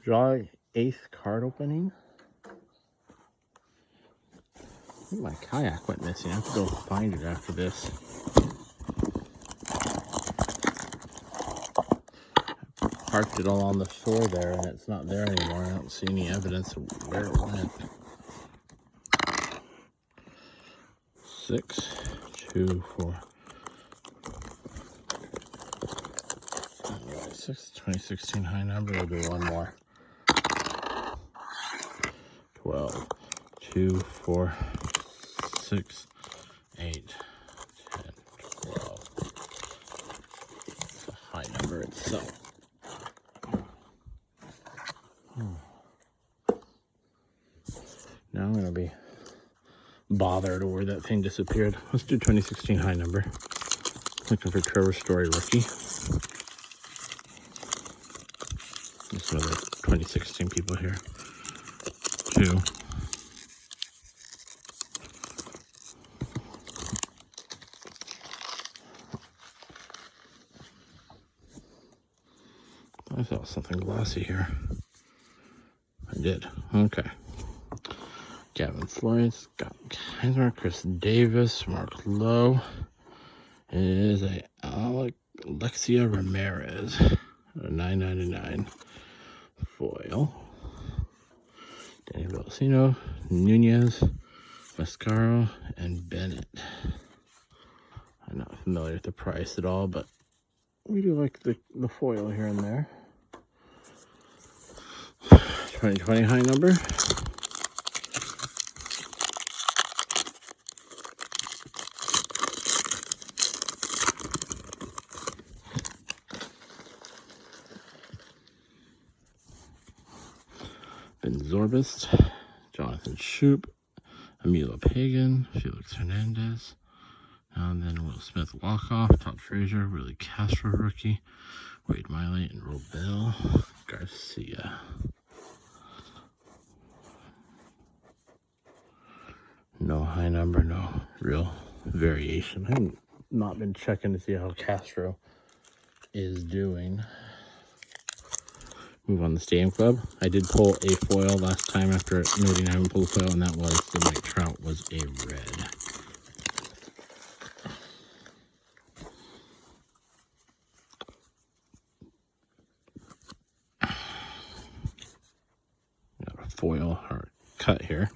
July 8th card opening. I think my kayak went missing. I have to go find it after this. Parked it all on the shore there, and it's not there anymore. I don't see any evidence of where it went. 6, 2, 4. 6, 2016 high number. We'll do one more. 12, 2, 4, 6, 8, 10, 12. It's a high number itself. Now I'm going to be bothered over that thing disappeared. Let's do 2016 high number. Looking for Trevor Story rookie. There's some other 2016 people here. 2. I saw something glossy here. I did. Okay. Gavin Florence, Scott Kaiser, Chris Davis, Mark Lowe. It is a Alexia Ramirez, a $9.99 foil. Danny Belsino, Nunez, Mascaro, and Bennett. I'm not familiar with the price at all, but we do like the foil here and there. 2020 high number. Ben Zorbist, Jonathan Shoup, Emilio Pagan, Felix Hernandez, and then Will Smith walk-off, Todd Frazier, Willie Castro rookie, Wade Miley, and Robel Garcia. No high number, no real variation. I have not been checking to see how Castro is doing. Move on the Stadium Club. I did pull a foil last time after noting I haven't pulled a foil, and that was the Mike Trout was a red. Got a foil or cut here.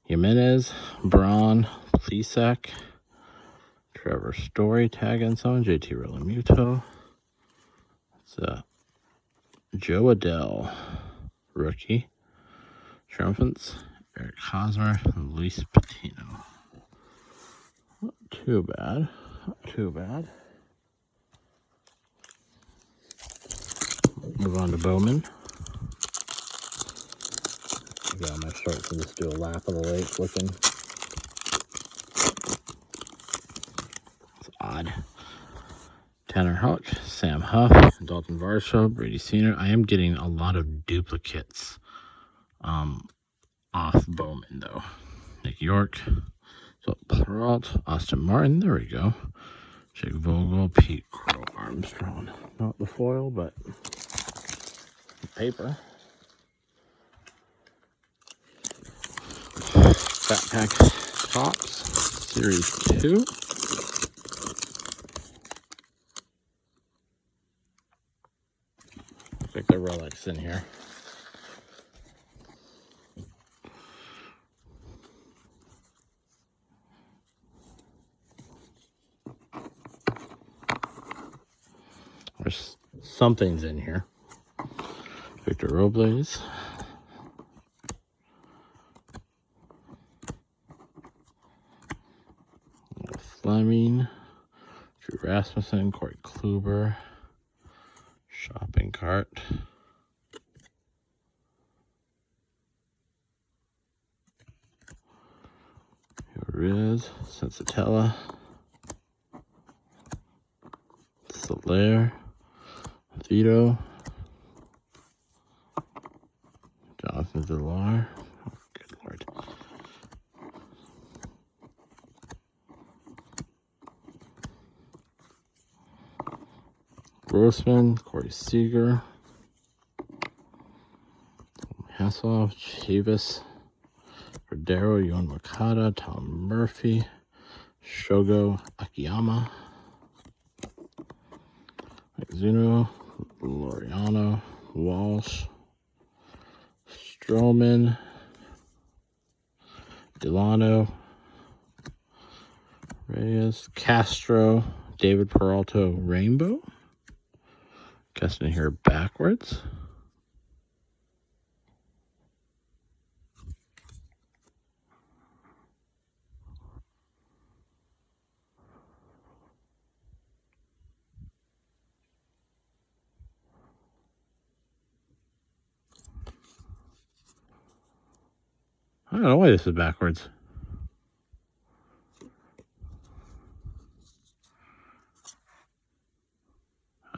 Jimenez, Braun, Plesac, Trevor Story tagging someone, JT Realmuto. It's Joe Adele, rookie. Triumphants, Eric Hosmer, and Luis Patino. Not too bad. Not too bad. Move on to Bowman. Maybe on my shorts and just do a lap of the lake looking. It's odd. Tanner Houck, Sam Huff, Dalton Varsho, Brady Senior. I am getting a lot of duplicates off Bowman though. Nick York, so Peralt, Austin Martin, there we go. Jake Vogel, Pete Crow Armstrong. Not the foil, but the paper. Fat Pack Tops, Series 2. I think the relics in here. There's something's in here. Victor Robles. Fleming. Drew Rasmussen. Corey Kluber. Shopping cart. Riz. Sensatella. Soler. Vito. Jonathan Villar. Oh, good lord. Grossman, Corey Seager, Hasselhoff, Chivas, Rodero, Yohan Moncada, Tom Murphy, Shogo Akiyama, Zuno, Laureano, Walsh, Stroman, Delano, Reyes, Castro, David Peralta, Rainbow. Guessing here backwards. I don't know why this is backwards.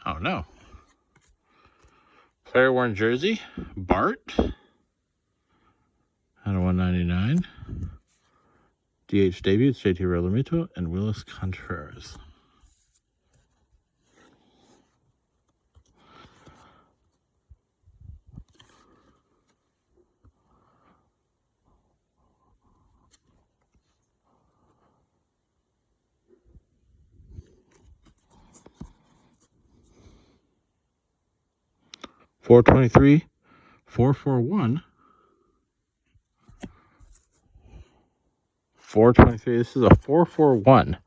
Oh no. Player worn jersey, Bart. Out of 199. DH debut, JT Realmuto and Willis Contreras. .423, 441. 423. This is a 441.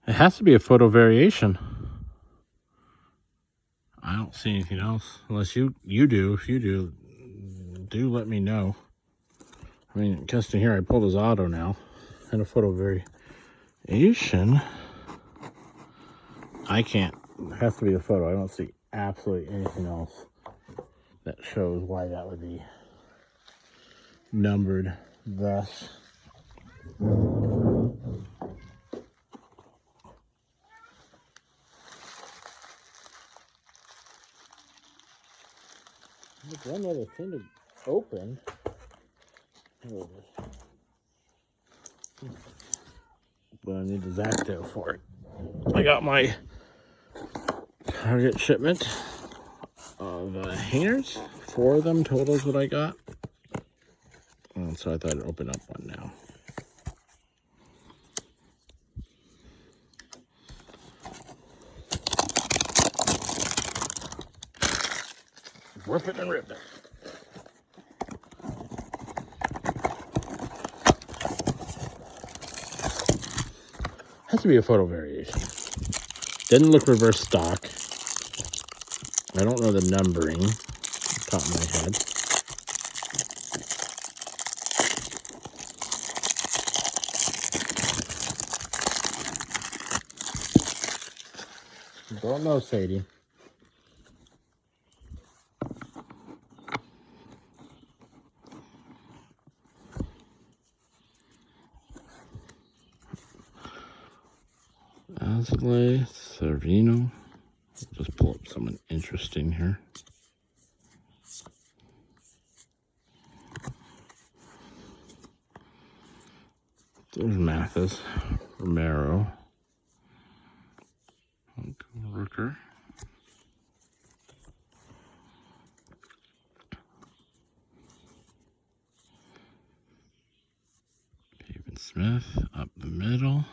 It has to be a photo variation. I don't see anything else. Unless you do. If you do let me know. I mean, Keston here, I pulled his auto now. And a photo variation. I can't. It has to be a photo. I don't see absolutely anything else that shows why that would be numbered thus. There's one other thing to open. But I need the Zacto for it. I got my Target shipment of hangers. 4 of them total is what I got. And so I thought I'd open up one now. Rip it and rip it. Has to be a photo variation. Didn't look reverse stock. I don't know the numbering off the top of my head. Don't know, Sadie. Azalea, Servino. Just pull up someone interesting here. There's Mathis, Romero, Rooker. Pavin Smith up the middle.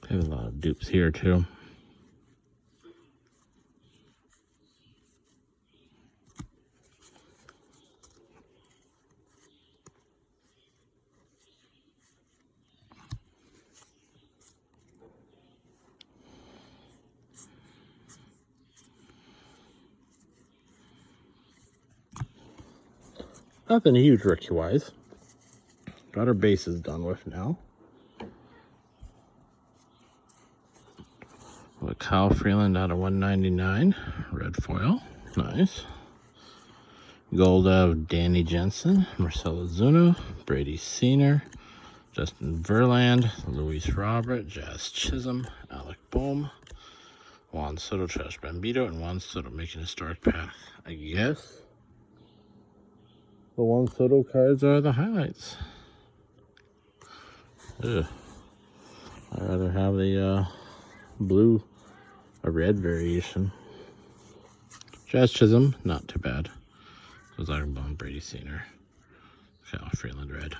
I have a lot of dupes here too. Nothing huge rookie-wise. Got our bases done with now. With Kyle Freeland out of 199. Red foil. Nice. Gold of Danny Jensen, Marcell Ozuna, Brady Senior, Justin Verlander, Luis Robert, Jazz Chisholm, Alec Bohm, Juan Soto, Trash Bambito, and Juan Soto making a historic path. I guess the Juan Soto cards are the highlights. Ugh. I'd rather have the blue, a red variation. Jazz Chisholm, not too bad. Alec Bohm, Brady Senior, Kyle Freeland red.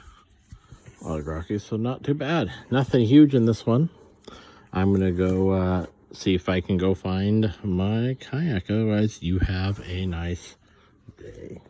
Rockies, so not too bad. Nothing huge in this one. I'm gonna go see if I can go find my kayak. Otherwise, you have a nice day.